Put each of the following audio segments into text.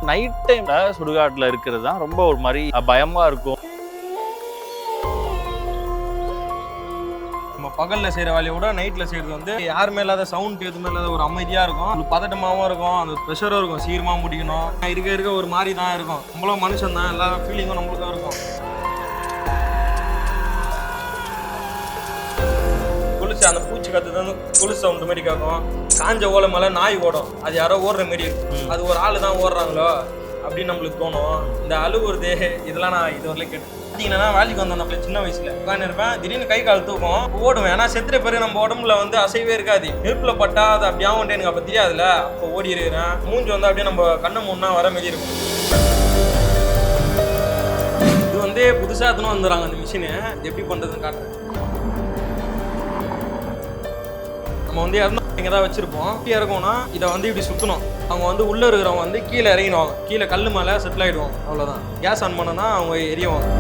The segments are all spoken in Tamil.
நைட் டைம்ல சுடுகாட்டுல இருக்கிறது தான் ரொம்ப ஒரு மாதிரி பயமா இருக்கும். நம்ம பகல்ல செய்யற வேலையை விட நைட்ல செய்யறது வந்து யாருமே இல்லாத சவுண்ட் எதுவுமே இல்லாத ஒரு அமைதியா இருக்கும். ஒரு பதட்டமாவும் இருக்கும், அந்த ப்ரெஷரும் இருக்கும், சீக்கிரமா முடிக்கணும். இருக்க ஒரு மாதிரி தான் இருக்கும். நம்மளும் மனுஷன் தான், எல்லா ஃபீலிங்கும் நம்மளுக்கு தான் இருக்கும். கொலுசு அந்த பூச்சி கத்துதான் கொலுசு சவுண்ட் மாதிரி கேட்கும். காஞ்ச ஓலை மேல நாய் ஓடும், அது யாரோ ஓடுற மாரி இருக்கும். அது ஒரு ஆளு தான் ஓடுறாங்களோ அப்படின்னு நம்மளுக்கு தோணும். இந்த அழுவுறது இதெல்லாம் நான் இது வரலையும் கேட்டேன். பார்த்தீங்கன்னா வேலைக்கு வந்தேன் சின்ன வயசுல உட்காந்து இருப்பேன். திடீர்னு கை கால் தூக்கும், ஓடுவேன். ஏன்னா செத்துற பிறகு நம்ம உடம்புல வந்து அசைவே இருக்காது. நெருப்புல பட்டா அது அப்படியாவும் எனக்கு அப்போ தெரியாதுல்ல. அப்போ ஓடி இருக்கிறேன். மூஞ்சி வந்து அப்படியே நம்ம கண்ணு முன்னா வர மாரி இருக்கும். இது வந்து புதுசாக எடுத்துன்னு வந்துடுறாங்க அந்த மிஷினு. எப்படி பண்ணுறதுன்னு காட்டுறேன். நம்ம வந்து இங்கே தான் வச்சிருப்போம். இப்படி இறக்கணும்னா இதை வந்து இப்படி சுற்றணும். அவங்க வந்து உள்ளே இருக்கிறவங்க வந்து கீழே இறங்கிடுவாங்க. கீழே கல் மேலே செட்டில் ஆகிடுவாங்க. அவ்வளோதான். கேஸ் ஆன் பண்ணோன்னா அவங்க எரியுவாங்க.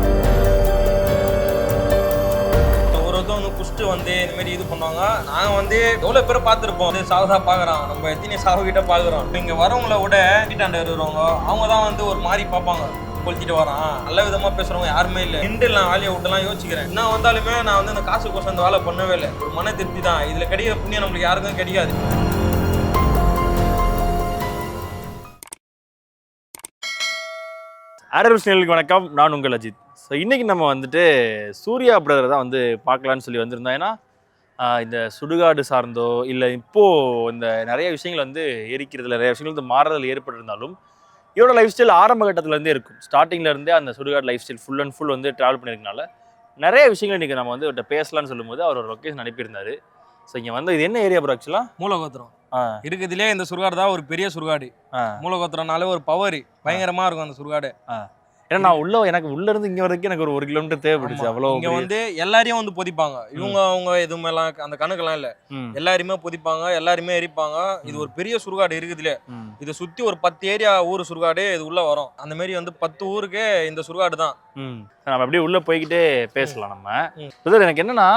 ஒருத்தர் வந்து குஷ்டு வந்து இந்தமாரி இது பண்ணுவாங்க. நாங்கள் வந்து எவ்வளோ பேரை பார்த்துருப்போம். சாவதா பார்க்குறோம், நம்ம எத்தனை சாவுகிட்ட பார்க்குறோம். இங்கே வரவங்கள விட வீட்டாண்ட இருக்கிறவங்க அவங்க தான் வந்து ஒரு மாதிரி பார்ப்பாங்க. கொளுத்திட்டு வரான், நல்ல விதமா பேசுறவங்க யாருமே இல்லை. நின்றுலாம் வேலையை விட்டுலாம் யோசிக்கிறேன். என்ன வந்தாலுமே நான் வந்து அந்த காசு கோசம் அந்த வேலை பண்ணவே இல்லை. ஒரு மன திருப்தி தான். இதுல கிடைக்கிற புண்ணியம் நம்மளுக்கு யாருக்கும் கிடைக்காது. ஆரோக்கியர்களுக்கு வணக்கம், நான் உங்கள் அஜித். ஸோ இன்னைக்கு நம்ம வந்துட்டு சூர்யா பிரதரை தான் வந்து பார்க்கலான்னு சொல்லி வந்திருந்தோம். ஏன்னா இந்த சுடுகாடு சார்ந்தோ இல்லை இப்போது இந்த நிறைய விஷயங்கள் வந்து எரிக்கிறதுல நிறைய விஷயங்கள் வந்து மாறுதல் ஏற்பட்டிருந்தாலும் இவரோட லைஃப் ஸ்டைல் ஆரம்ப கட்டத்துலேருந்தே இருக்கும். ஸ்டார்டிங்லேருந்தே அந்த சுடுகாடு life style full and full வந்து ட்ராவல் பண்ணியிருக்கனால நிறைய விஷயங்கள் இன்றைக்கி நம்ம வந்து அவர்கிட்ட பேசலான்னு சொல்லும்போது அவர் ஒரு லொக்கேஷன் அனுப்பியிருந்தாரு. ஸோ இங்கே வந்து இது என்ன ஏரியா ப்ரோ? ஆக்சுவலாக மூலகோத்திரம் இருக்குதுலே. இந்த சுடுகாடு தான் ஒரு பெரிய சுடுகாடு. மூலகோத்திரம்னாலே ஒரு பவர் பயங்கரமாக இருக்கும் அந்த சுடுகாடு. ஏன்னா நான் எனக்கு உள்ளேருந்து இங்கே வரைக்கும் எனக்கு ஒரு 1 கிலோமீட்டர் தேவைப்படுச்சு. அவ்வளோ இங்கே வந்து எல்லாரையும் வந்து பொதிப்பாங்க. அவங்க எதுவுமே எல்லாம் அந்த கணக்கெல்லாம் இல்லை. எல்லாருமே பொதிப்பாங்க, எல்லாருமே எரிப்பாங்க. இது ஒரு பெரிய சுடுகாடு இருக்குதுலே. இதை சுற்றி ஒரு 10 ஏரியா ஊர் சுடுகாடு இது உள்ள வரும். அந்த மாதிரி வந்து 10 ஊருக்கே இந்த சுடுகாடு தான். நம்ம அப்படியே உள்ள போய்கிட்டே பேசலாம். நம்ம எனக்கு என்னன்னா,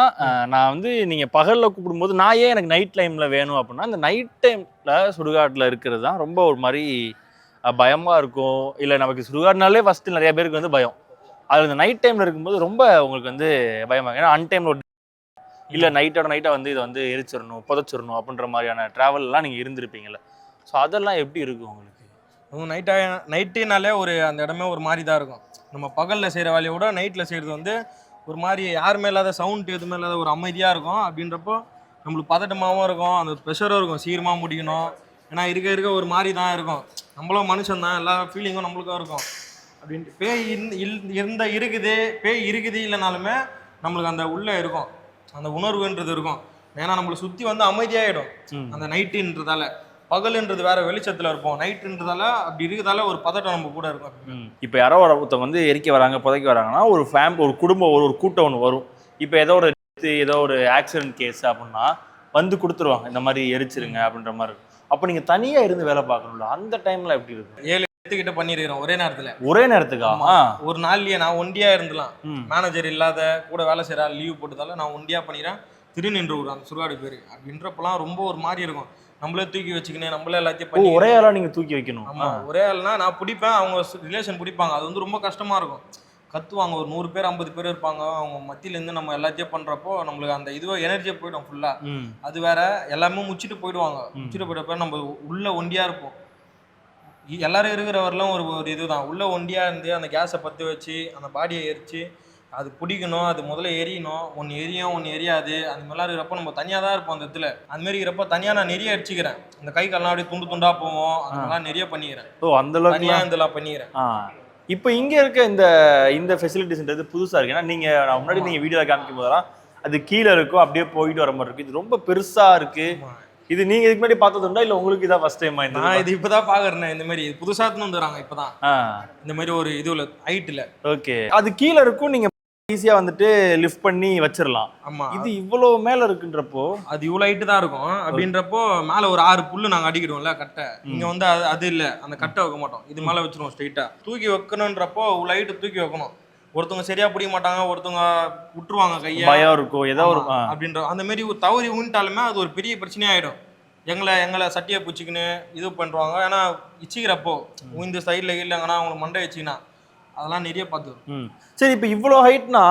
நான் வந்து நீங்க பகல்ல கூப்பிடும்போது நான் ஏன் எனக்கு நைட் டைம்ல வேணும் அப்படின்னா, இந்த நைட் டைம்ல சுடுகாட்டுல இருக்கிறது தான் ரொம்ப ஒரு மாதிரி பயமா இருக்கும். இல்லை நமக்கு சுடுகாடுனாலே ஃபர்ஸ்ட் நிறைய பேருக்கு வந்து பயம். அது இந்த நைட் டைம்ல இருக்கும்போது ரொம்ப உங்களுக்கு வந்து பயமா. ஏன்னா அன்டைம்ல இல்லை நைட்டோட நைட்டா வந்து இதை வந்து எரிச்சிடணும், புதைச்சிடணும் அப்படின்ற மாதிரியான ட்ராவல்லாம் நீங்க இருந்திருப்பீங்கல்ல. ஸோ அதெல்லாம் எப்படி இருக்கும் உங்களுக்கு? நைட்டுனாலே ஒரு அந்த இடமே ஒரு மாதிரி தான் இருக்கும். நம்ம பகலில் செய்கிற வேலையை விட நைட்டில் செய்கிறது வந்து ஒரு மாதிரி யாருமே இல்லாத சவுண்ட் எதுவுமே இல்லாத ஒரு அமைதியாக இருக்கும். அப்படின்றப்போ நம்மளுக்கு பதட்டமாகவும் இருக்கும், அந்த ப்ரெஷரும் இருக்கும், சீக்கிரமாக முடிக்கணும். ஏன்னா இருக்க ஒரு மாதிரி தான் இருக்கும். நம்மளும் மனுஷன் தான், எல்லா ஃபீலிங்கும் நம்மளுக்கும் இருக்கும். அப்படின்ட்டு பேய் இருக்குது இல்லைனாலுமே நம்மளுக்கு அந்த உள்ளே இருக்கும், அந்த உணர்வுன்றது இருக்கும். ஏன்னா நம்மளை சுற்றி வந்து அமைதியாகிடும் அந்த நைட்டுன்றதால. பகலுன்றது வேற வெளிச்சத்துல இருப்போம், நைட்டுன்றதால அப்படி இருக்கிறதால ஒரு பதட்டம் நம்ம கூட இருக்கும். இப்போ யாரோ ஒருத்தவங்க வந்து எரிக்க வராங்க, புதைக்க வராங்கன்னா ஒரு குடும்பம் ஒரு கூட்டம் ஒன்று வரும். இப்போ ஏதோ ஒரு ஆக்சிடென்ட் கேஸ் அப்படின்னா வந்து கொடுத்துருவாங்க, இந்த மாதிரி எரிச்சிருங்க அப்படின்ற மாதிரி இருக்கும். அப்போ நீங்க தனியா இருந்து வேலை பார்க்கணும்ல, அந்த டைம்ல எப்படி இருக்கு? 7 கிட்ட பண்ணிருக்கிறோம் ஒரே நேரத்துக்கா? ஒரு நாள்லயே நான் ஒண்டியா இருந்தலாம். மேனேஜர் இல்லாத கூட வேலை செய்யற லீவ் போட்டதால நான் ஒண்டியா பண்ணிடுறேன். திருநின்ற ஊர் அந்த சுடுகாடு பேரு. அப்படின்றப்பெல்லாம் ரொம்ப ஒரு மாதிரி இருக்கும். நம்மளே தூக்கி வச்சுக்கினேன், நம்மளே எல்லாத்தையும் பண்ணி. ஒரே ஆளா நீங்க தூக்கி வைக்கணும்? ஆமா, ஒரே ஆள்னா நான் பிடிப்பேன், அவங்க ரிலேஷன் பிடிப்பாங்க. அது வந்து ரொம்ப கஷ்டமா இருக்கும். கத்துவாங்க, ஒரு 100 பேர் 50 பேர் இருப்பாங்க. அவங்க மத்தியிலேருந்து நம்ம எல்லாத்தையும் பண்றப்போ நம்மளுக்கு அந்த இதுவோ எனர்ஜியை போயிடும் ஃபுல்லா. அது வேற, எல்லாமே முடிச்சுட்டு போயிடுவாங்க. முடிச்சுட்டு போயிட்டப்ப நம்ம உள்ள ஒண்டியா இருப்போம். எல்லாரும் இருக்கிறவரெல்லாம் ஒரு இதுதான். உள்ள ஒண்டியா இருந்து அந்த கேஸை பற்ற வச்சு அந்த பாடியை எரிச்சு அது பிடிக்கணும். அது முதல்ல எரியணும். ஒன்று எரியும், ஒன்று எரியாது. அந்த மாதிரிலாம் இருக்கிறப்ப நம்ம தனியாக தான் இருப்போம் அந்த இடத்துல. அந்த மாதிரி இருக்கிறப்ப தனியாக நான் நிறைய அடிச்சுக்கிறேன். அந்த கை கால்லாம் அப்படியே துண்டு துண்டா போவோம். அதெல்லாம் நிறைய பண்ணிக்கிறேன். அந்த அளவுக்கு தனியாக இதெல்லாம் பண்ணிக்கிறேன். இப்போ இங்கே இருக்க இந்த ஃபெசிலிட்டிஸ்ன்றது புதுசாக இருக்குது. ஏன்னா நான் முன்னாடி நீங்கள் வீடியோவில் காமிக்கும் போதெல்லாம் அது கீழே இருக்கும், அப்படியே போயிட்டு வர மாதிரி இருக்குது. இது ரொம்ப பெருசாக இருக்குது. இது நீங்கள் இதுக்கு முன்னாடி பார்த்ததுண்டா இல்லை உங்களுக்கு இதான் ஃபர்ஸ்ட் டைம்? நான் இது இப்போ தான் பார்க்குறேன். இந்த மாதிரி புதுசாக வந்துடுறாங்க இப்போ தான். இந்த மாதிரி ஒரு இதுல ஹைட்டில். ஓகே, அது கீழே இருக்கும், நீங்கள் ஈஸியா வந்துட்டு லிஃப்ட் பண்ணி வச்சிடலாம். ஆமா, இது இவ்வளவு மேல இருக்குன்றப்போ அது இவ்வளவு ஹைட்டு தான் இருக்கும். அப்படின்றப்போ மேல ஒரு 6 புல்லு நாங்க அடிக்கிடுவோம்ல கட்டை. இங்க வந்து அது இல்ல, அந்த கட்டை வைக்க மாட்டோம். இது மேல வச்சிருவோம் ஸ்ட்ரைட்டா. தூக்கி வைக்கணுன்றப்போ இவ்வளவு ஹைட்டு தூக்கி வைக்கணும். ஒருத்தவங்க சரியா பிடிக்க மாட்டாங்க, ஒருத்தவங்க விட்டுருவாங்க கையை, பயம் இருக்கும் ஏதோ ஒரு அப்படின்ற அந்த மாதிரி தவறி ஊன்ட்டாலுமே அது ஒரு பெரிய பிரச்சனையாயிடும். எங்களை சட்டியை பிடிச்சிக்கின்னு இது பண்ணுவாங்க. ஏன்னா இச்சிக்கிறப்போ இந்த சைடில் இல்லைங்கன்னா அவங்களுக்கு மண்டை வச்சுக்கினா அதெல்லாம் நிறைய பார்த்துரும். சரி, இப்போ இவ்வளோ ஹைட்னா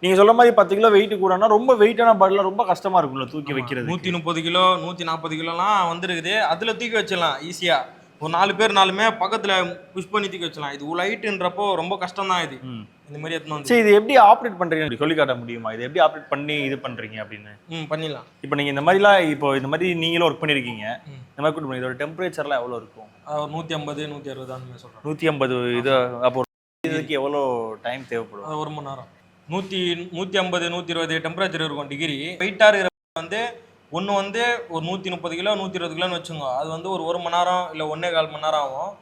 நீங்க சொல்ற மாதிரி 10 கிலோ வெயிட் கூடனா ரொம்ப வெயிட்டான பாட்டில் ரொம்ப கஷ்டமா இருக்கும்ல தூக்கி வைக்கிறது. 130 கிலோ 140 கிலோலாம் வந்துருக்குது. அதுல தூக்கி வச்சிடலாம் ஈஸியா. ஒரு 4 பேர் நாலுமே பக்கத்துல புஷ் பண்ணி தூக்கி வச்சலாம். இது உள்ள ஹைட்ன்றப்போ ரொம்ப கஷ்டம் தான் இது. இந்த மாதிரி எத்தனை வந்து சரி, இது எப்படி ஆப்ரேட் பண்றீங்க சொல்லி காட்ட முடியுமா? இது எப்படி ஆப்ரேட் பண்ணி இது பண்றீங்க அப்படின்னு? பண்ணிடலாம். இப்போ நீங்க இந்த மாதிரிலாம் இப்போ இந்த மாதிரி நீங்களும் ஒர்க் பண்ணிருக்கீங்க, இந்த மாதிரி கூட்டு இதோட டெம்பரேச்சர்லாம் எவ்வளவு இருக்கும்? 150 160 அந்த மாதிரி சொல்றேன். 150 இது அப்போ இதுக்கு எவ்வளோ டைம் தேவைப்படும்? 1 மணி நேரம். 150 120 டெம்பரேச்சர் இருக்கும் டிகிரி. வெயிட்டா இருக்கிற வந்து ஒன்று வந்து ஒரு 130 கிலோ 120 கிலோன்னு வச்சுங்க. அது வந்து ஒரு 1 மணி நேரம் இல்லை 1.25 மணி நேரம் ஆகும்.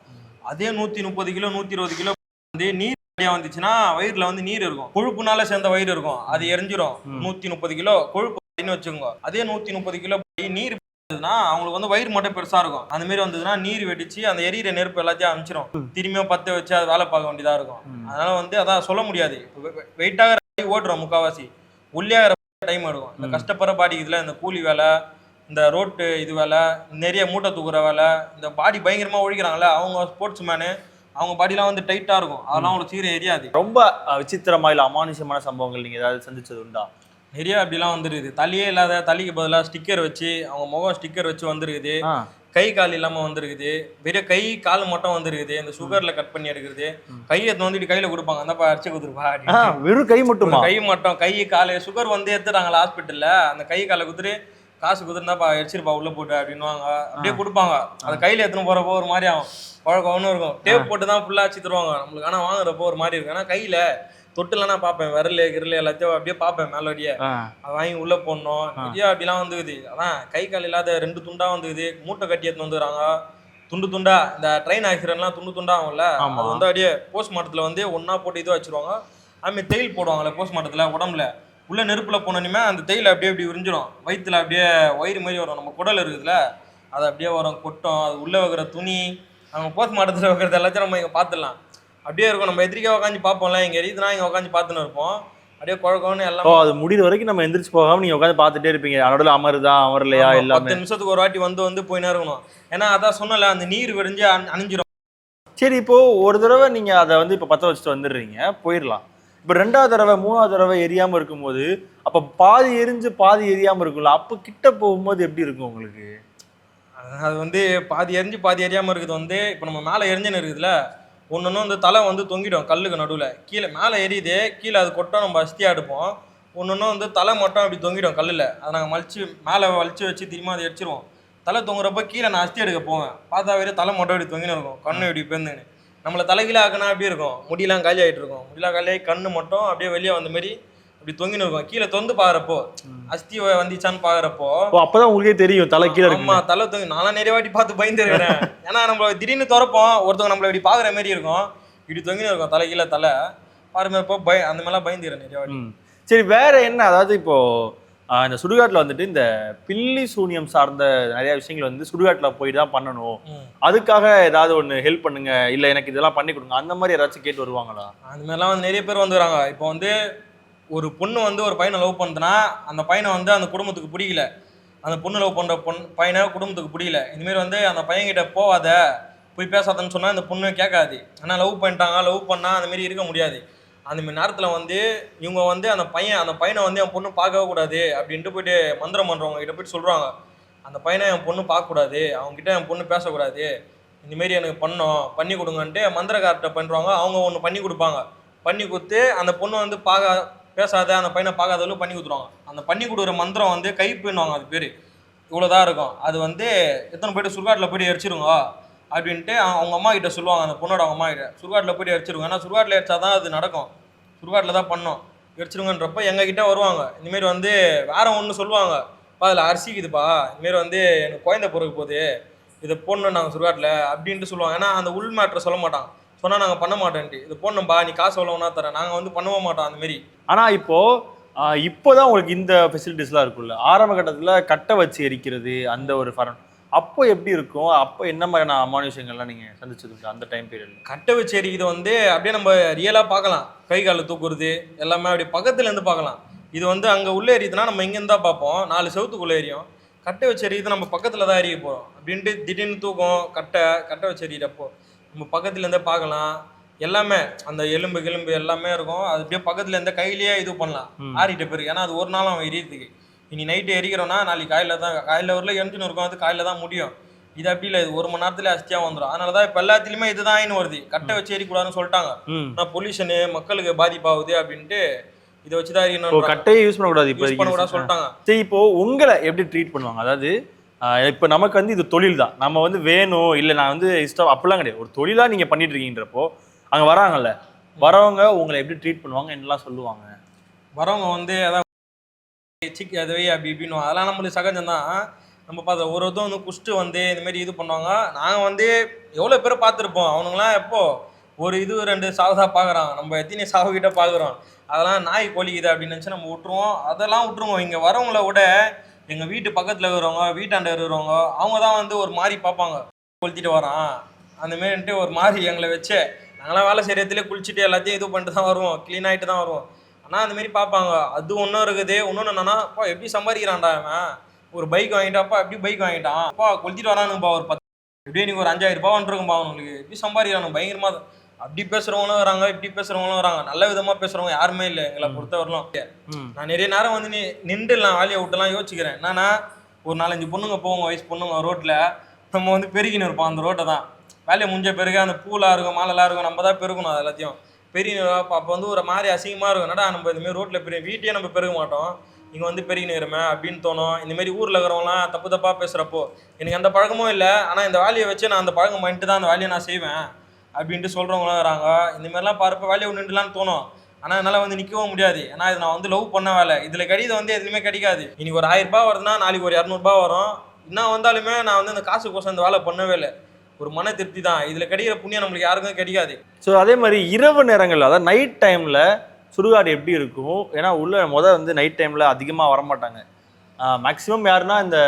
அதே 130 கிலோ 120 கிலோ வந்து நீர் வந்துச்சுன்னா வயிறுல வந்து நீர் இருக்கும், கொழுப்புனால சேர்ந்த வயிறு இருக்கும், அது எரிஞ்சிடும். 130 கிலோ கொழுப்பு வச்சுக்கோங்க. அதே 130 கிலோ நீர் அவங்களுக்கு வந்து வயிறு மட்டும் பெருசா இருக்கும். அந்த மாதிரி வந்ததுன்னா நீர் வெடிச்சு அந்த எரியிற நெருப்பு எல்லாத்தையும் அமிச்சிடும். திரும்பியும் 10 வச்சு அது வேலை பார்க்க வேண்டியதா இருக்கும். அதனால வந்து அதான் சொல்ல முடியாது. வெயிட்டாக ஓட்டுறோம் முக்காவாசி உள்ளியாகிற டைம் எடுக்கும். இந்த கஷ்டப்படுற பாடி இதுல இந்த கூலி வேலை, இந்த ரோட்டு இது வேலை, நிறைய மூட்டை தூக்குற வேலை, இந்த பாடி பயங்கரமா ஒழிக்கிறாங்கல்ல அவங்க ஸ்போர்ட்ஸ் மேனு, அவங்க பாடிலாம் வந்து டைட்டா இருக்கும். அதெல்லாம் அவங்களுக்கு சீரம் எரியாது. ரொம்ப விசித்திரமா இல்ல அமானுஷமான சம்பவங்கள் நீங்க ஏதாவது சந்திச்சது உண்டா? நிறைய அப்படிலாம் வந்துருக்குது. தலையே இல்லாத தலைக்கு பதிலாக ஸ்டிக்கர் வச்சு அவங்க முகம் ஸ்டிக்கர் வச்சு வந்துருக்குது. கை கால் இல்லாம வந்துருக்குது. பெரிய கை கால் மட்டும் வந்துருக்குது. இந்த சுகர்ல கட் பண்ணி எடுக்கிறது. கையை வந்து கையில கொடுப்பாங்க, அந்த அடிச்சு கொடுத்துருப்பா. வெறும் கை மட்டும்? கை மட்டும், கை கால் சுகர் வந்து எடுத்துட்டாங்களா ஹாஸ்பிட்டல்ல, அந்த கை காலை குடுத்துட்டு காசு குடுத்துருந்தாப்பா எரிச்சிருப்பா உள்ள போட்டு அப்படின்னுவாங்க. அப்படியே கொடுப்பாங்க. அதை கையில எடுத்துன்னு போறப்போ ஒரு மாதிரி ஆகும், பழக்கம்னு இருக்கும். டேப் போட்டு தான் ஃபுல்லா அடிச்சு தருவாங்க நம்மளுக்கு. ஆனா வாங்குறப்போ ஒரு மாதிரி இருக்கும். ஆனா கையில தொட்டுலன்னா பார்ப்பேன், விரல் கிரல் எல்லாத்தையும் அப்படியே பார்ப்பேன் மேலோடியே. அதை வாங்கி உள்ள போடணும். நிறைய அப்படிலாம் வந்துக்குது. அதான் கை கால் இல்லாத 2 துண்டா வந்துக்குது. மூட்டை கட்டி எடுத்துன்னு வந்துடுறாங்க துண்டு துண்டா. இந்த ட்ரெயின் ஆக்சிடென்ட்லாம் துண்டு துண்டா ஆகும்ல, அது வந்து அப்படியே போஸ்ட்மார்ட்டத்தில் வந்து ஒன்னா போட்டு இது வச்சிருவாங்க. அதுமாதிரி தேயில் போடுவாங்கல்ல போஸ்ட்மார்ட்டத்தில் உடம்புல, உள்ள நெருப்புல போனோன்னே அந்த தேயில் அப்படியே அப்படி உறிஞ்சிடும். வயிற்றுல அப்படியே வயிறு மாதிரி வரும். நம்ம குடல் இருக்குதுல்ல அது அப்படியே வரும், கொட்டும். அது உள்ள வைக்கிற துணி, நம்ம போஸ்ட்மார்ட்டத்தில் வைக்கிறது எல்லாத்தையும் நம்ம இங்கே பார்த்துடலாம். அப்படியே இருக்கும். நம்ம எதிரிக்காக உட்காந்து பார்ப்போம்ல, இங்கே எரியுதுனா இங்கே உட்காந்து பார்த்துன்னு இருப்போம். அப்படியே குழக்கம்னு எல்லாம். அது முடிகிற வரைக்கும் நம்ம எந்திரிச்சு போகாம நீங்க உட்காந்து பார்த்துட்டே இருப்பீங்க. அதோட அமருதா அமரலையா எல்லாமே 10 நிமிஷத்துக்கு ஒரு வாட்டி வந்து போயினே இருக்கணும். ஏன்னா அதான் சொன்னல, அந்த நீர் விரிஞ்சு அணிஞ்சிடும். சரி, இப்போ ஒரு தடவை நீங்க அதை வந்து இப்போ 10 வச்சுட்டு வந்துடுறீங்க, போயிடலாம். இப்போ 2வது தடவை 3வது தடவை எரியாம இருக்கும்போது அப்போ பாதி எரிஞ்சு பாதி எரியாம இருக்கும்ல, அப்போ கிட்ட போகும்போது எப்படி இருக்கும் உங்களுக்கு? அது வந்து பாதி எரிஞ்சு பாதி எரியாம இருக்குது வந்து, இப்போ நம்ம மேலே எரிஞ்சுன்னு இருக்குதுல்ல, ஒன்று வந்து தலை வந்து தொங்கிடும் கல்லுக்கு நடுவில். கீழே மேலே எரியுது, கீழே அது கொட்டம் நம்ம அஸ்தியாக எடுப்போம். ஒன்று வந்து தலை மட்டும் அப்படி தொங்கிடும் கல்லில். அதை நாங்கள் மேலே வலிச்சு வச்சு திரும்ப அதை எரிச்சிருவோம். தலை தொங்குறப்ப கீழே நான் அஸ்தி எடுக்க போவேன். பார்த்தா வேறு தலை மட்டும் இப்படி தொங்கின்னு இருக்கும், கண்ணு இப்படி பேருந்துன்னு. நம்மளை தலைகீழ ஆக்கினா அப்படி இருக்கும், முடியெல்லாம் காலி ஆகிட்டு இருக்கும். முடியெல்லாம் காலியாகி கண்ணு மட்டும் அப்படியே வெளியே வந்த மாதிரி அப்படி தொங்கின்னு இருக்கும். கீழே தொந்து பார்க்குறப்போ அஸ்தி வந்துச்சான்னு பார்க்குறப்போ அப்போதான் உங்களுக்கே தெரியும் தலை கீழே இருக்கு. ஆமா, தலை தொங்கி நானும் நிறைய வாட்டி பார்த்து பயந்துருக்கிறேன். ஏன்னா நம்ம திடீர்னு திறப்போம், ஒருத்தவங்க நம்மளை இப்படி பார்க்குற மாதிரி இருக்கும், இப்படி தொங்கின்னு இருக்கும் தலை கீழே தலை பாருப்போ அந்த மாதிரிலாம் பயந்துக்கிறேன் நிறைய வாட்டி. சரி, வேற என்ன? அதாவது இப்போ இந்த சுடுகாட்டில் வந்துட்டு இந்த பில்லி சூனியம் சார்ந்த நிறைய விஷயங்கள் வந்து சுடுகாட்டில் போய் தான் பண்ணணும், அதுக்காக ஏதாவது ஒன்று ஹெல்ப் பண்ணுங்க, இல்லை எனக்கு இதெல்லாம் பண்ணி கொடுங்க, அந்த மாதிரி யாராச்சும் கேட்டு வருவாங்களா? அந்த மாதிரிலாம் வந்து நிறைய பேர் வந்துடுறாங்க. இப்போ வந்து ஒரு பொண்ணு வந்து ஒரு பையனை லவ் பண்ணுதுன்னா அந்த பையனை வந்து அந்த குடும்பத்துக்கு பிடிக்கல, அந்த பொண்ணு லவ் பண்ணுற பையனை குடும்பத்துக்கு பிடிக்கல. இதுமாரி வந்து அந்த பையன்கிட்ட போகாத, போய் பேசாதன்னு சொன்னால் அந்த பொண்ணு கேட்காது. ஆனால் லவ் பண்ணிட்டாங்க, லவ் பண்ணால் அந்த மாதிரி இருக்க முடியாது. அந்தமாரி நேரத்தில் வந்து இவங்க வந்து அந்த பையனை வந்து என் பொண்ணு பார்க்கவே கூடாது அப்படின்ட்டு போயிட்டு மந்திரம் பண்ணுறவங்க கிட்ட போயிட்டு சொல்கிறாங்க, அந்த பையனை என் பொண்ணு பார்க்கக்கூடாது, அவங்ககிட்ட என் பொண்ணு பேசக்கூடாது, இந்தமாரி எனக்கு பண்ணி கொடுங்கன்ட்டு மந்திரக்கார்ட்ட பண்ணுறாங்க. அவங்க ஒன்று பண்ணி கொடுப்பாங்க. பண்ணி கொடுத்து அந்த பொண்ணு வந்து பேசாத, அந்த பையனை பார்க்காதவளும் பண்ணி கொடுத்துருவாங்க. அந்த பண்ணி கொடுக்குற மந்திரம் வந்து கைப்புன்னுவாங்க, அது பேர். இவ்வளோதான் இருக்கும். அது வந்து எத்தனை போய்ட்டு சுடுகாட்டில் போய்ட்டு எரிச்சிருங்க அப்படின்ட்டு அவங்க அம்மா கிட்ட சொல்லுவாங்க. அந்த பொண்ணோட அவங்க அம்மா கிட்ட சுடுகாட்டில் போய்ட்டு எரிச்சிருங்க, ஏன்னா சுடுகாட்டில் எரிச்சா தான் அது நடக்கும், சுடுகாட்டில் தான் பண்ணோம், எரிச்சிருங்கன்றப்ப எங்ககிட்ட வருவாங்க. இந்தமாரி வந்து வேற ஒன்று சொல்லுவாங்க, அதில் அரிசிக்குதுப்பா, இதுமாரி வந்து எனக்கு குழந்தை பிறகு போகுது, இதை போடணும் நாங்கள் சுடுகாட்டில் அப்படின்ட்டு சொல்லுவாங்க. ஏன்னா அந்த உள் மேட்ரை சொல்ல மாட்டாங்க, சொன்னால் நாங்கள் பண்ண மாட்டேன்ட்டு, இது போடணும்பா நீ காசு எவ்வளோனா தரேன், நாங்கள் வந்து பண்ணவே மாட்டோம் அந்த மாரி. ஆனால் இப்போதான் உங்களுக்கு இந்த ஃபெசிலிட்டிஸ்லாம் இருக்குல்ல, ஆரம்ப கட்டத்தில் கட்டை வச்சு எரிக்கிறது அந்த ஒரு ஃபரம், அப்போ எப்படி இருக்கும்? அப்போ என்ன மாதிரியான அமானுஷங்கள்லாம் நீங்கள் சந்திச்சது அந்த டைம் பீரியட்? கட்டை வச்சு எரிக்கிறது வந்து அப்படியே நம்ம ரியலாக பார்க்கலாம், கை காலில் தூக்குறது எல்லாமே அப்படி பக்கத்துலேருந்து பார்க்கலாம். இது வந்து அங்கே உள்ளே எரியுதுன்னா நம்ம இங்கேருந்து தான் பார்ப்போம், 4 செவத்துக்குள்ளே எரியும். கட்டை வச்சு எறியுது நம்ம பக்கத்தில் தான் எறிய போகிறோம் அப்படின்ட்டு திடீர்னு தூக்கம் கட்டை வச்சு எறிகிறப்போ நம்ம பக்கத்துலேருந்தே பார்க்கலாம். எல்லாமே அந்த எலும்பு எல்லாமே இருக்கும். அது அப்படியே பக்கத்துல இருந்த கையிலேயே இது பண்ணலாம் ஆறிட்ட பேருக்கு. ஏன்னா அது ஒரு நாள் அவன் எரியறதுக்கு. இனி நைட்டு எரிக்கிறோன்னா நாளைக்கு காலையில் வரல எரிஞ்சுன்னு இருக்கும். அது காலையில் தான் முடியும். இது அப்படி இல்லை, இது 1 மணி நேரத்துல அஸ்தியா வந்துடும். அதனாலதான் இப்ப எல்லாத்துலயுமே இதுதான் வருது, கட்டை வச்சு எரியக்கூடாதுன்னு சொல்லிட்டாங்க. ஆனால் பொல்யூஷனு மக்களுக்கு பாதிப்பாகுது அப்படின்ட்டு இதை வச்சுதான் எரியணும். கட்டையை யூஸ் பண்ணக்கூடாது, இப்போ யூஸ் பண்ணக்கூடாது சொல்லிட்டாங்க. சரி, இப்போ உங்களை எப்படி ட்ரீட் பண்ணுவாங்க? அதாவது இப்போ நமக்கு வந்து இது தொழில் தான், நம்ம வந்து வேணும் இல்லை நான் வந்து இஷ்டம் அப்படிலாம் கிடையாது. ஒரு தொழிலாக நீங்கள் பண்ணிட்டு இருக்கீங்கன்றப்போ அங்கே வராங்கல்ல, வரவங்க உங்களை எப்படி ட்ரீட் பண்ணுவாங்க, என்னெல்லாம் சொல்லுவாங்க? வரவங்க வந்து அதான் சிக் அதுவே அப்படி இப்படின்னு அதெல்லாம் நம்மளுக்கு சகஜம் தான். நம்ம பார்த்த ஒருத்தரும் வந்து குஷ்டு வந்து இந்த மாதிரி இது பண்ணுவாங்க. நாங்கள் வந்து எவ்வளோ பேரை பார்த்துருப்போம். அவனுங்களாம் எப்போ ஒரு இது 2 சாவுதான் பார்க்குறான், நம்ம எத்தனை சாவுகிட்ட பார்க்குறோம். அதெல்லாம் நாய் கோழிக்குது அப்படின்னு நினச்சி நம்ம விட்டுருவோம். அதெல்லாம் விட்டுருவோம். இங்கே வரவங்கள விட எங்கள் வீட்டு பக்கத்தில் இருக்கிறவங்க, வீட்டாண்ட இருக்கிறவங்க, அவங்க தான் வந்து ஒரு மாதிரி பார்ப்பாங்க. கொளுத்திட்டு வரான் அந்த மாரின்ட்டு ஒரு மாதிரி எங்களை வச்சு, நாங்களாம் வேலை செய்கிறதுலேயே குளிச்சுட்டு எல்லாத்தையும் இது பண்ணிட்டு தான் வருவோம், க்ளீன் ஆகிட்டு தான் வருவோம். ஆனால் அந்த மாரி பார்ப்பாங்க. அது ஒன்றும் இருக்குது. இன்னொன்று என்னன்னா, அப்பா எப்படி சம்பாதிக்கிறான்டா அவன், ஒரு பைக் வாங்கிட்டாப்பா, எப்படி பைக் வாங்கிட்டான், அப்பா கொளுத்திட்டு வரானுப்பா, ஒரு 10 எப்படியே நீங்க ஒரு 5000 ரூபாய் வந்துருக்கும்பா அவனுக்கு, எப்படி சம்பாதிக்கிறானு பயங்கரமா. அப்படி பேசுறவங்களும் வராங்க, இப்படி பேசுறவங்களும் வராங்க. நல்ல விதமா பேசுறவங்க யாருமே இல்லை எங்களை பொறுத்தவரையிலும். நான் நிறைய நேரம் வந்து நின்றுலாம் வேலையை விட்டுலாம் யோசிக்கிறேன். என்னன்னா, ஒரு 4-5 பொண்ணுங்க போவாங்க, வயசு பொண்ணுங்க ரோட்ல, நம்ம வந்து பெருகின்னு இருப்போம் அந்த ரோட்டை தான். வேலையை முடிஞ்ச பிறகு அந்த பூலா இருக்கும், மாலெல்லாம் இருக்கும், நம்ம தான் பெருகணும். அது எல்லாத்தையும் பெரிய அப்போ வந்து ஒரு மாதிரி அசிங்கமா இருக்கும். என்னடா நம்ம இதுமாரி ரோட்ல பெரிய வீட்டையே நம்ம பெருக மாட்டோம், இங்கே வந்து பெருகினுமே அப்படின்னு தோணும். இந்தமாரி ஊரில் இருக்கிறவங்களாம் தப்பாக பேசுகிறப்போ எனக்கு அந்த பழக்கமும் இல்லை. ஆனால் இந்த வேலையை வச்சு நான் அந்த பழக்கம் பண்ணிட்டு தான் அந்த வேலையை நான் செய்வேன் அப்படின்ட்டு சொல்கிறவங்களாம் வராங்க. இந்தமாரிலாம் பார்ப்ப வேலையை நின்றுலான்னு தோணும். ஆனால் என்னால் வந்து நிற்கவும் முடியாது. ஏன்னா இது நான் வந்து லவ் பண்ண வேலை. இதில் கிடையாது வந்து எதுவுமே கிடைக்காது. இன்னைக்கு ஒரு 1000 ரூபாய் வருதுன்னா நாளைக்கு ஒரு 200 ரூபாய் வரும். இன்னும் வந்தாலுமே நான் வந்து இந்த காசுக்கோசம் இந்த வேலை பண்ணவே இல்லை. ஒரு மன திருப்தி தான். இதில் கிடைக்கிற புண்ணியம் நம்மளுக்கு யாருக்கும் கிடைக்காது. ஸோ அதே மாதிரி இரவு நேரங்கள், அதாவது நைட் டைமில் சுடுகாடு எப்படி இருக்கும்? ஏன்னா உள்ள வந்து நைட் டைமில் அதிகமாக வரமாட்டாங்க. மேக்ஸிமம் யாருன்னா இந்த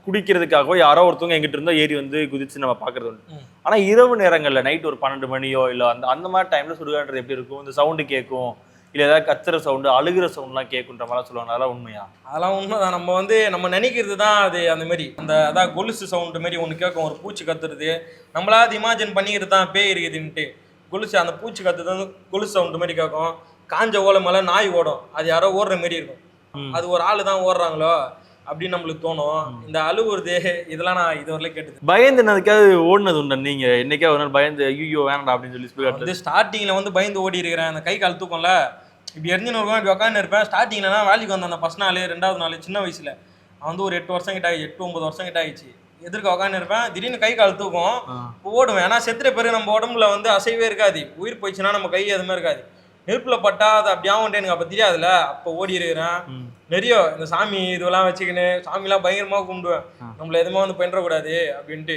குடிக்கிறதுக்காகவோ யாரோ ஒருத்தவங்க எங்கிட்ட இருந்தோ ஏறி வந்து குதிச்சு நம்ம பார்க்குறது உண்டு. ஆனால் இரவு நேரங்களில் நைட் ஒரு 12 மணியோ இல்லை அந்த மாதிரி டைமில் சுடுகாடுறது எப்படி இருக்கும்? இந்த சவுண்டு கேட்கும், இல்லை ஏதாவது கத்துற சவுண்டு, அழுகிற சவுண்ட்லாம் கேட்குன்ற மாதிரிலாம் சொல்லுவாங்க. அதெல்லாம் உண்மையா? அதெல்லாம் உண்மைதான். நம்ம வந்து நம்ம நினைக்கிறது தான் அது. அந்த மாதிரி அந்த அதான் கொலுசு சவுண்டு மாரி ஒன்று கேட்கும், ஒரு பூச்சி கத்துறது. நம்மளா அது இமேஜின் பண்ணிக்கிறது தான் பேய் இருக்குதுன்ட்டு. கொலுசு அந்த பூச்சி கத்துறது வந்து கொலுசு சவுண்டு மாதிரி கேட்கும். காஞ்ச ஓலை மேலே நாய் ஓடும், அது யாரோ ஓடுற மாரி இருக்கும். அது ஒரு ஆள் தான் ஓடுறாங்களோ அப்படின்னு நம்மளுக்கு தோணும். இந்த அழுவுறது இதெல்லாம் நான் இதுவரையில கேட்டது. பயந்து என்னதுக்காவது ஓடினது உண்டு நீங்க? என்னைக்கா ஒரு நாள் பயந்து ஐயோ வேணாடா அப்படின்னு சொல்லி வந்து ஸ்டார்டிங்ல வந்து பயந்து ஓடி இருக்கிறேன். அந்த கை கால் தூக்கம்ல இப்படி எரிஞ்சுன்னு இருக்கும், இப்படி உட்காந்து இருப்பேன். ஸ்டார்டிங்லனா வேலைக்கு வந்தேன் அந்த ஃபர்ஸ்ட் நாள் 2வது நாள் சின்ன வயசுல. அவன் வந்து ஒரு 8 வருஷம் கிட்ட ஆயிடுச்சு, 8-9 வருஷம் கிட்ட ஆயிடுச்சு. எதிர்க்க உட்காந்து இருப்பேன், திடீர்னு கை கால் தூக்கும், ஓடுவேன். ஏன்னா செத்துற பிறகு நம்ம உடம்புல வந்து அசைவே இருக்காது. உயிர் போயிடுச்சுன்னா நம்ம கை எதுவுமே இருக்காது. நெருப்புல பட்டா அது அப்படி ஆகும்ட்டு எனக்கு அப்போ தெரியாதுல்ல. அப்போ ஓடி இருக்கிறேன். நிறைய இந்த சாமி இதுவெல்லாம் வச்சுக்கின்னு சாமிலாம் பயங்கரமாக கும்பிடுவேன். நம்மள எதுவுமே வந்து பண்ணிடக்கூடாது அப்படின்ட்டு.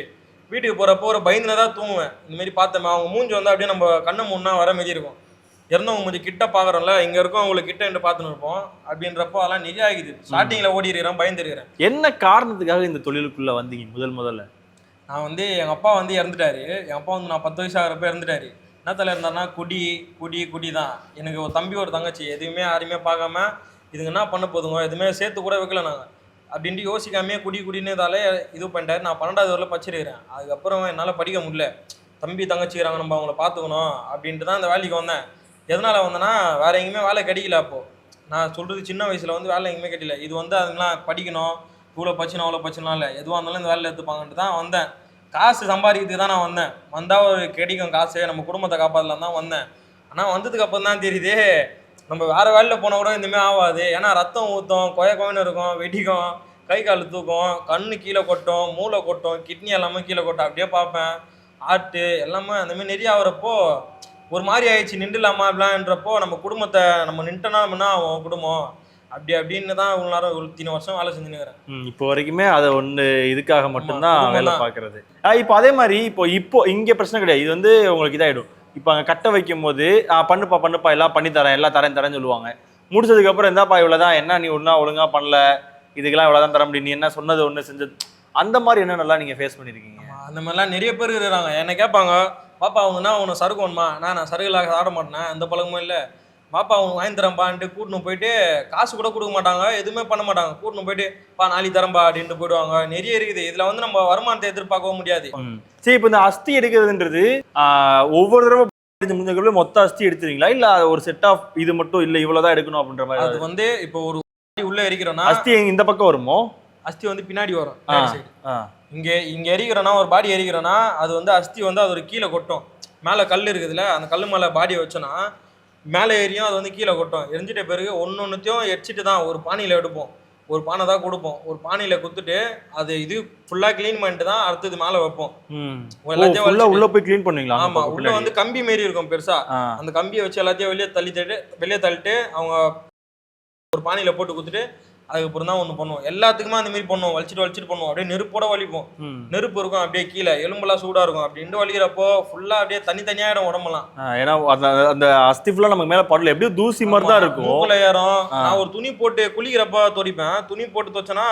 வீட்டுக்கு போகிறப்போ ஒரு பயந்துனதான் தூங்குவேன். இந்தமாரி பார்த்தோமே அவங்க மூஞ்சி வந்து அப்படியே நம்ம கண்ணை முன்னா வர மாரி இருக்கும். இறந்தவங்க மூஞ்சி கிட்ட பார்க்குறோம்ல, இங்கே இருக்கும் அவங்களுக்கு கிட்ட என்று பார்த்துன்னு இருப்போம். அப்படின்றப்போ அதெல்லாம் நிறைய ஆகிது. ஸ்டார்டிங்கில் ஓடி இருக்கிறேன், பயந்து இருக்கிறேன். என்ன காரணத்துக்காக இந்த தொழிலுக்குள்ளே வந்தீங்க முதல்ல? நான் வந்து எங்கள் அப்பா வந்து இறந்துட்டாரு. எங்கள் அப்பா வந்து நான் 10 வயசு ஆகிறப்ப இறந்துட்டாரு. என்னத்தில் இருந்தாருன்னா குடி தான். எனக்கு ஒரு தம்பி ஒரு தங்கச்சி, எதுவுமே யாரையுமே பார்க்காம இதுங்க என்ன பண்ண போதுங்க, எதுவுமே சேர்த்து கூட வைக்கல நாங்கள் அப்படின்ட்டு யோசிக்காமே குடின்னு இதாலே இது பண்ணிட்டாரு. நான் 12வது வரல படிச்சிருக்கிறேன். அதுக்கப்புறம் என்னால் படிக்க முடியல. தம்பி தங்கச்சிக்கிறாங்க, நம்ம அவங்கள பார்த்துக்கணும் அப்படின்ட்டு தான் அந்த வேலைக்கு வந்தேன். எதனால் வந்தேன்னா வேறு எங்கேயுமே வேலை கிடைக்கல. அப்போது நான் சொல்கிறது சின்ன வயசில் வந்து வேலை எங்கேயுமே கிடைக்கல. இது வந்து அதுங்களாம் படிக்கணும், இவ்வளோ பச்சுனா அவ்வளோ பச்சுனா இல்லை, எதுவாக இருந்தாலும் இந்த வேலையில் எடுத்துப்பாங்கன்ட்டு தான் வந்தேன். காசு சம்பாதிக்கிறதுக்கு தான் நான் வந்தேன். வந்தால் ஒரு கிடைக்கும் காசு, நம்ம குடும்பத்தை காப்பாற்றலாம் தான் வந்தேன். ஆனால் வந்ததுக்கு அப்புறம் தான் தெரியுது நம்ம வேறு வேலையில் போனால் கூட இந்தமாரி ஆகாது. ஏன்னா ரத்தம் ஊற்றும், கோயன்னு இருக்கும், வெடிக்கும், கை கால் தூக்கும், கண்ணு கீழே கொட்டும், மூளை கொட்டும், கிட்னி எல்லாமே கீழே கொட்டும். அப்படியே பார்ப்பேன். ஆர்ட்டு எல்லாமே அந்தமாரி நிறைய ஆகிறப்போ ஒரு மாதிரி ஆயிடுச்சு. நின்றுலாமா அப்படின்றப்போ நம்ம குடும்பத்தை நம்ம நின்றுட்டோம்னா அவன் குடும்பம் அப்படின்னு தான் இவ்வளோ நேரம் 3 வருஷம் வேலை செஞ்சுருக்கிறேன். இப்போ வரைக்குமே அதை ஒன்று இதுக்காக மட்டும்தான் வேலை பார்க்கறது. இப்போ அதே மாதிரி இப்போ இங்கே பிரச்சனை கிடையாது. இது வந்து உங்களுக்கு இதாகிடும். இப்போ அங்கே கட்ட வைக்கும் போது பண்ணுப்பா எல்லாம் பண்ணித்தரேன், எல்லாம் தரேன்னு சொல்லுவாங்க. முடிச்சதுக்கப்புறம் இருந்தாப்பா இவ்வளோதான், என்ன நீ ஒழுங்காக பண்ணல, இதுக்கெல்லாம் இவ்வளோதான் தர முடியும், நீ என்ன சொன்னது ஒன்று செஞ்சது, அந்த மாதிரி என்னென்னலாம் நீங்கள் ஃபேஸ் பண்ணியிருக்கீங்க? அந்த மாதிரிலாம் நிறைய பேர் இருக்கிறாங்க. என்னை கேட்பாங்க, பாப்பா அவங்கன்னா உன்னை சரக்கு வேணுமா? நான் சரகுலாக ஆட மாட்டேன், அந்த பழக்கமும் இல்லை. பாப்பா அவங்க வாங்கி தரேன்பான்ட்டு கூட்டின்னு போயிட்டு காசு கூட கொடுக்க மாட்டாங்க, எதுவுமே பண்ண மாட்டாங்க. கூட்டின்னு போயிட்டு பா நாளைக்கு தரேன்பா அப்படின்ட்டு போயிடுவாங்க. நிறைய இருக்குது இதில் வந்து நம்ம வருமானத்தை எதிர்பார்க்கவும் முடியாது. சரி, இப்போ இந்த அஸ்தி எடுக்கிறதுன்றது ஒவ்வொரு தடவை முடிஞ்ச மொத்த அஸ்தி எடுத்துறீங்களா, இல்ல ஒரு செட் ஆஃப் இது மட்டும் இல்ல இவ்வளவுதான் எடுக்கணும் அப்படின்ற மாதிரி? அது வந்து இப்போ ஒரு உள்ள எரிக்கிறோம்னா அஸ்தி இந்த பக்கம் வருமோ? அஸ்தி வந்து பின்னாடி வரும், பின்னாடி சைடு. இங்க எரிக்கிறோன்னா, ஒரு பாடி எரிக்கிறோன்னா அது வந்து அஸ்தி வந்து அது ஒரு கீழே கொட்டும். மேலே கல் இருக்குதுல்ல, அந்த கல் மேலே பாடியை வச்சோன்னா மேலே ஏறியும் அது வந்து கீழே கொட்டும். எரிஞ்சிட்ட பிறகு ஒன்னொன்னுத்தையும் எரிச்சிட்டு தான் ஒரு பானையில் எடுப்போம். ஒரு பானை தான் கொடுப்போம். ஒரு பானையில் குத்துட்டு அது இது ஃபுல்லாக க்ளீன் பண்ணிட்டு தான் அடுத்தது மேலே வைப்போம். எல்லாத்தையும் உள்ள போய் க்ளீன் பண்ணுவீங்களா? ஆமா, உள்ள வந்து கம்பி மாரி இருக்கும் பெருசா. அந்த கம்பியை வச்சு எல்லாத்தையும் வெளியே தள்ளிட்டு அவங்க ஒரு பானையில போட்டு குத்துட்டு அதுக்கப்புறம் தான் ஒன்று பண்ணுவோம். எல்லாத்துக்குமே அந்த மாதிரி பண்ணுவோம். வலிச்சிட்டு பண்ணுவோம். அப்படியே நெருப்போட வலிப்போம். நெருப்பு இருக்கும், அப்படியே கீழே எலும்பெல்லாம் சூடா இருக்கும். அப்படின்ட்டு வலிக்கிறப்போ ஃபுல்லா அப்படியே தனித்தனியாயிடும் உடம்பெல்லாம். ஏன்னா அந்த அஸ்தி ஃபுல்லா நமக்கு மேல படல, எப்படியும் தூசி மாதிரி தான் இருக்கும். மூக்குல ஏறும். நான் ஒரு துணி போட்டு குளிக்கிறப்ப துடைப்பேன். துணி போட்டு துவச்சேன்னா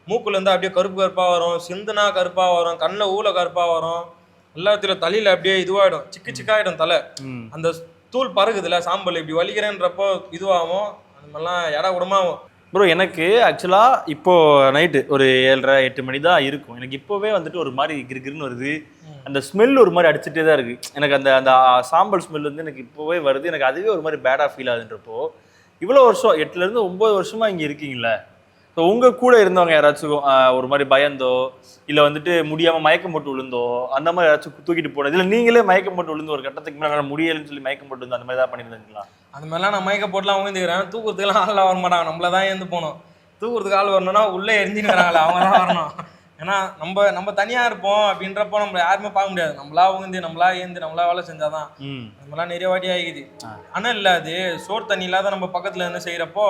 மூக்குல இருந்து அப்படியே கருப்பு கருப்பா வரும், சிந்துனா கருப்பா வரும், கண்ணில் ஊல கருப்பா வரும், எல்லாத்திலும் தலையில அப்படியே இதுவாயிடும், சிக்காயிடும் தலை. அந்த தூள் பறகுதுல சாம்பல், இப்படி வலிக்கிறேன்றப்போ இதுவாகும். அந்த மாதிரிலாம் இட உடமாகும். ப்ரோ, எனக்கு ஆக்சுவலாக இப்போ நைட்டு ஒரு 7:30 8 மணி தான் இருக்கும். எனக்கு இப்போவே வந்துட்டு ஒரு மாதிரி கிருகிருன்னு வருது. அந்த ஸ்மெல் ஒரு மாதிரி அடிச்சுட்டே தான் இருக்கு. எனக்கு அந்த அந்த சாம்பல் ஸ்மெல் வந்து எனக்கு இப்போவே வருது. எனக்கு அதுவே ஒரு மாதிரி பேடாக ஃபீல் ஆகுதுன்றப்போ, இவ்வளோ வருஷம் 8லேருந்து 9 வருஷமா இங்கே இருக்கீங்களே, ஸோ உங்கள் கூட இருந்தவங்க யாராச்சும் ஒரு மாதிரி பயந்தோ இல்லை வந்துட்டு முடியாமல் மயக்கம் போட்டு விழுந்தோ அந்த மாதிரி யாராச்சும் தூக்கிட்டு போனது, இல்லை நீங்களே மயக்கம் போட்டு விழுந்து ஒரு கட்டத்துக்கு மேலே முடியலைன்னு சொல்லி மயக்கம் போட்டு வந்து அந்த மாதிரி தான் பண்ணியிருந்தீங்களா? அந்த மாதிரிலாம் நான் மயக்க போட்டுலாம் விழுந்துக்கிறேன். தூக்குறதுக்குலாம் ஆள்லாம் வர மாட்டாங்க, நம்மள தான் ஏந்து போகணும். தூக்குறதுக்கு ஆள் வரணும்னா உள்ளே எரிஞ்சுக்கிறாங்களே அவங்க தான் வரணும். ஏன்னா நம்ம தனியாக இருப்போம் அப்படின்றப்போ நம்மள யாருமே பார்க்க முடியாது. நம்மளா உழுந்து நம்மளா ஏந்து நம்மளா வேலை செஞ்சாதான். நம்மளாம் நிறைய வாட்டி ஆகிக்குது. ஆனால் இல்லை, அது சோறு தண்ணி இல்லாத நம்ம பக்கத்தில் இருந்து செய்கிறப்போ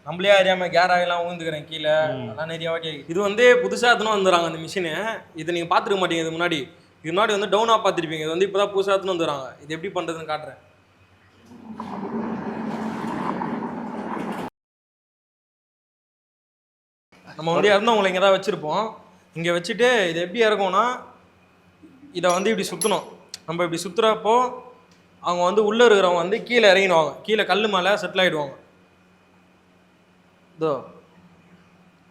நம்மளே அறியாம கேராகலாம் ஊந்துக்கிறேன் கீழே. அதெல்லாம் நிறைய வாட்டி ஆகி. இது வந்து புதுசாக எடுத்துன்னு வந்துடுறாங்க அந்த மிஷினு. இதை நீங்கள் பார்த்துருக்க மாட்டீங்க. இது முன்னாடி வந்து டவுனாக பார்த்துருப்பீங்க. இது வந்து இப்போ தான் புதுசாக எடுத்துன்னு வந்துடுறாங்க. இது எப்படி பண்ணுறதுன்னு காட்டுறேன். நம்ம வந்து இறந்தவங்களை இங்கே தான் வச்சுருப்போம். இங்கே வச்சுட்டு இது எப்படி இறக்கும்னா, இதை வந்து இப்படி சுற்றணும். நம்ம இப்படி சுற்றுறப்போ அவங்க வந்து உள்ளே இருக்கிறவங்க வந்து கீழே இறங்கிடுவாங்க. கீழே கல் மேலே செட்டில் ஆகிடுவாங்க. இதோ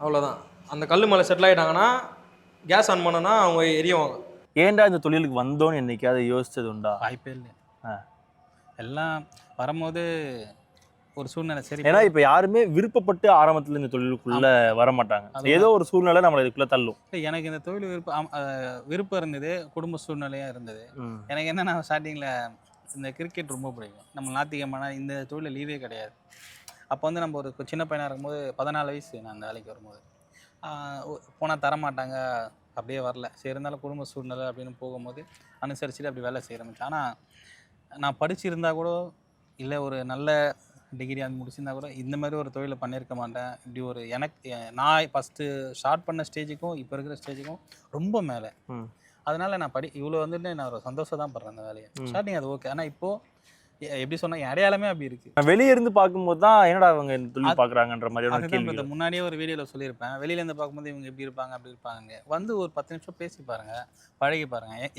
அவ்வளோதான். அந்த கல் மேலே செட்டில் ஆகிட்டாங்கன்னா கேஸ் ஆன் பண்ணோன்னா அவங்க எரியுவாங்க. ஏன்டா இந்த தொழிலுக்கு வந்தோன்னு என்னைக்காவது யோசிச்சது உண்டா? வாய்ப்பே இல்லை. எல்லாம் வரும்போது ஒரு சூழ்நிலை. சரி, ஏன்னா இப்போ யாருமே விருப்பப்பட்டு ஆரம்பத்தில் இந்த தொழிலுக்குள்ள வர மாட்டாங்க. ஏதோ ஒரு சூழ்நிலை நம்மளை இதுக்குள்ள தள்ளும். எனக்கு இந்த தொழில் விருப்பம் இருந்தது, குடும்ப சூழ்நிலையாக இருந்தது. எனக்கு என்ன, நான் ஸ்டார்டிங்கில் இந்த கிரிக்கெட் ரொம்ப பிடிக்கும். நம்ம ஞாயிற்றுக்கிழமை இந்த தொழிலில் லீவே கிடையாது. அப்போ வந்து நம்ம ஒரு சின்ன பையனாக இருக்கும்போது 14 வயசு நான் அந்த வேலைக்கு வரும்போது போனால் தரமாட்டாங்க, அப்படியே வரல. சரி, இருந்தாலும் குடும்ப சூழ்நிலை அப்படின்னு போகும்போது அனுசரிச்சுட்டு அப்படி வேலை செய்ய ஆரம்பிச்சேன். ஆனால் நான் படிச்சிருந்தா கூட, இல்லை ஒரு நல்ல டிகிரி அது முடிச்சிருந்தா கூட இந்த மாதிரி ஒரு தொழிலை பண்ணியிருக்க மாட்டேன். இப்படி ஒரு நான் ஃபஸ்ட்டு ஸ்டார்ட் பண்ண ஸ்டேஜுக்கும் இப்போ இருக்கிற ஸ்டேஜுக்கும் ரொம்ப மேலே. அதனால நான் இவ்வளோ வந்துட்டு நான் ஒரு சந்தோஷம் தான் படுறேன் அந்த வேலையை. ஸ்டார்டிங் அது ஓகே. ஆனால் இப்போது எப்படி சொன்னா, என் அடையாளமே அப்படி இருக்கு. வெளியே இருந்து பார்க்கும்போது தான் என்னடா அவங்க இந்த தொழில் பார்க்குறாங்கன்ற மாதிரி முன்னாடியே ஒரு வீடியோவில் சொல்லியிருப்பேன். வெளியில இருந்து பார்க்கும்போது இவங்க எப்படி இருப்பாங்க அப்படி இருப்பாங்க. வந்து ஒரு 10 நிமிஷம் பேசி பாருங்க, பழகி பாருங்க.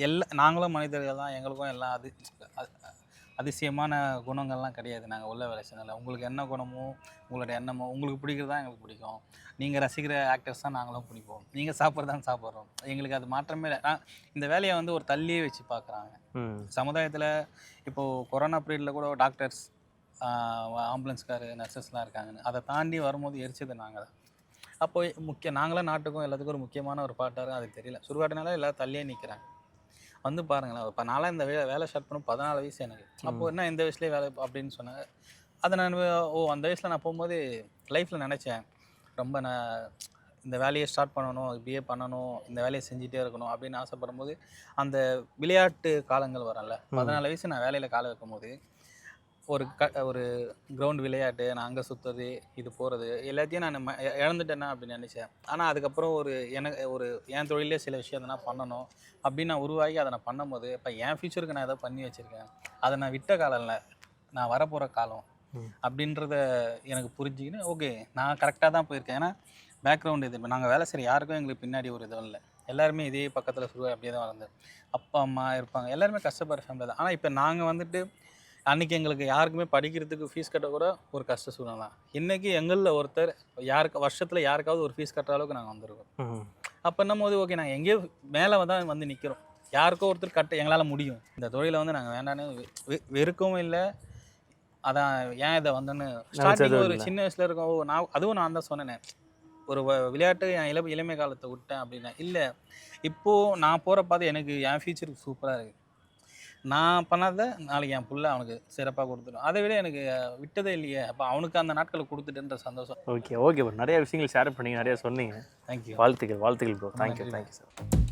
நாங்களும் மனிதர்கள் தான், எங்களுக்கும் எல்லாம் அதிசயமான குணங்கள்லாம் கிடையாது. நாங்கள் உள்ள வேலை செய்யல. உங்களுக்கு என்ன குணமோ உங்களோட எண்ணமோ உங்களுக்கு பிடிக்கிறதா எங்களுக்கு பிடிக்கும். நீங்கள் ரசிக்கிற ஆக்டர்ஸ் தான் நாங்களும் பிடிப்போம். நீங்கள் சாப்பிட்றதான் சாப்பிட்றோம். எங்களுக்கு அது மாற்றமே இல்லை. இந்த வேலையை வந்து ஒரு தள்ளியே வச்சு பார்க்குறாங்க சமுதாயத்தில். இப்போது கொரோனா பீரியடில் கூட டாக்டர்ஸ், ஆம்புலன்ஸ்காரு, நர்சஸ்லாம் இருக்காங்கன்னு அதை தாண்டி வரும்போது எரிச்சது நாங்கள் தான். அப்போ நாங்களாம் நாட்டுக்கும் எல்லாத்துக்கும் ஒரு முக்கியமான ஒரு பார்ட்டாக அது தெரியல. சுடுகாட்டினால எல்லோரும் தள்ளியே நிற்கிறாங்க. வந்து பாருங்களேன், இப்போ நான்லாம் இந்த வேலை ஸ்டார்ட் பண்ண 14 வயசு எனக்கு. அப்போது என்ன இந்த வயசுலேயே வேலை அப்படின்னு சொன்னாங்க. அதை நான் அந்த வயசில் நான் போகும்போது லைஃப்பில் நினச்சேன், ரொம்ப நான் இந்த வேலையை ஸ்டார்ட் பண்ணணும், இப்படியே பண்ணணும், இந்த வேலையை செஞ்சுட்டே இருக்கணும் அப்படின்னு ஆசைப்படும்போது அந்த விளையாட்டு காலங்கள் வரல. 14 வயசு நான் வேலையில் காலை வைக்கும் போது ஒரு கிரவுண்ட் விளையாட்டு, நான் அங்கே சுற்றுறது, இது போகிறது எல்லாத்தையும் நான் இழந்துட்டேன்னா அப்படின்னு நினச்சேன். ஆனால் அதுக்கப்புறம் என் தொழிலே சில விஷயம் நான் பண்ணணும் அப்படின்னு நான் உருவாகி அதை நான் பண்ணும்போது, இப்போ என் ஃபியூச்சருக்கு நான் ஏதோ பண்ணி வச்சுருக்கேன். அதை நான் விட்ட காலம் இல்லை, நான் வரப்போகிற காலம் அப்படின்றத எனக்கு புரிஞ்சுக்கின்னு ஓகே நான் கரெக்டாக தான் போயிருக்கேன். ஏன்னா பேக்ரவுண்டு இது, இப்போ நாங்கள் வேலை செய்கிற யாருக்கும் எங்களுக்கு பின்னாடி ஒரு இதுவும் இல்லை. எல்லாருமே இதே பக்கத்தில் அப்படியே தான் வளர்ந்து அப்பா அம்மா இருப்பாங்க. எல்லாருமே கஷ்டப்படுற ஃபேமிலி தான். ஆனால் இப்போ நாங்கள் வந்துட்டு அன்னைக்கு எங்களுக்கு யாருக்குமே படிக்கிறதுக்கு ஃபீஸ் கட்ட கூட ஒரு கஷ்ட சூழ்நிலை தான். இன்னைக்கு எங்களில் ஒருத்தர் வருஷத்தில் யாருக்காவது ஒரு ஃபீஸ் கட்டுற அளவுக்கு நாங்கள் வந்திருக்கோம். அப்போ என்னும்போது ஓகே நாங்கள் எங்கேயோ மேலே தான் வந்து நிற்கிறோம். யாருக்கோ ஒருத்தர் கட்ட எங்களால் முடியும். இந்த தொழிலை வந்து நாங்கள் வேண்டான்னு வெறுக்கவும் இல்லை. அதான் ஏன் இதை வந்தோன்னு ஸ்டார்டிங் ஒரு சின்ன வயசில் இருக்கோம். நான் தான் சொன்னேன், ஒரு விளையாட்டு என் இளமை காலத்தை விட்டேன் அப்படின்னா இல்லை. இப்போது நான் போகிற பார்த்து எனக்கு என் ஃபியூச்சருக்கு சூப்பராக இருக்குது. நான் பண்ணாத நாளைக்கு என் புள்ள அவனுக்கு சிறப்பாக கொடுத்துடும். அதை விட எனக்கு விட்டதே இல்லையே, அப்போ அவனுக்கு அந்த நாட்களை கொடுத்துட்டுன்ற சந்தோஷம். ஓகே ப்ரோ, நிறைய விஷயங்கள் ஷேர் பண்ணீங்க, நிறைய சொன்னீங்க. தேங்க்யூ. வாழ்த்துக்கள் ப்ரோ. Thank you sir.